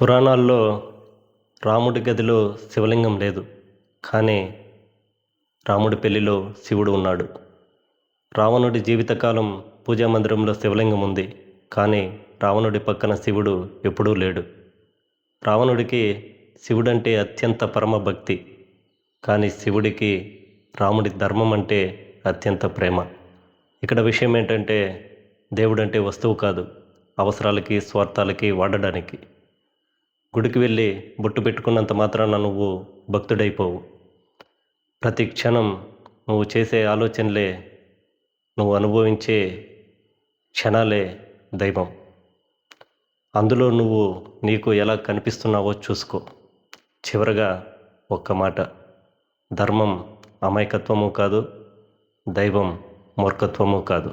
పురాణాల్లో రాముడి గదిలో శివలింగం లేదు. కానీ రాముడి పెళ్లిలో శివుడు ఉన్నాడు. రావణుడి జీవితకాలం పూజా మందిరంలో శివలింగం ఉంది. కానీ రావణుడి పక్కన శివుడు ఎప్పుడూ లేడు. రావణుడికి శివుడంటే అత్యంత పరమ భక్తి. కానీ శివుడికి రాముడి ధర్మం అంటే అత్యంత ప్రేమ. ఇక్కడ విషయం ఏంటంటే దేవుడంటే వస్తువు కాదు, అవసరాలకి స్వార్థాలకి వాడడానికి. గుడికి వెళ్ళి బొట్టు పెట్టుకున్నంత మాత్రాన నువ్వు భక్తుడైపోవు. ప్రతి క్షణం నువ్వు చేసే ఆలోచనలే, నువ్వు అనుభవించే క్షణాలే దైవం. అందులో నువ్వు నీకు ఎలా కనిపిస్తున్నావో చూసుకో. చివరగా ఒక్క మాట, ధర్మం అమాయకత్వము కాదు, దైవం మూర్ఖత్వము కాదు.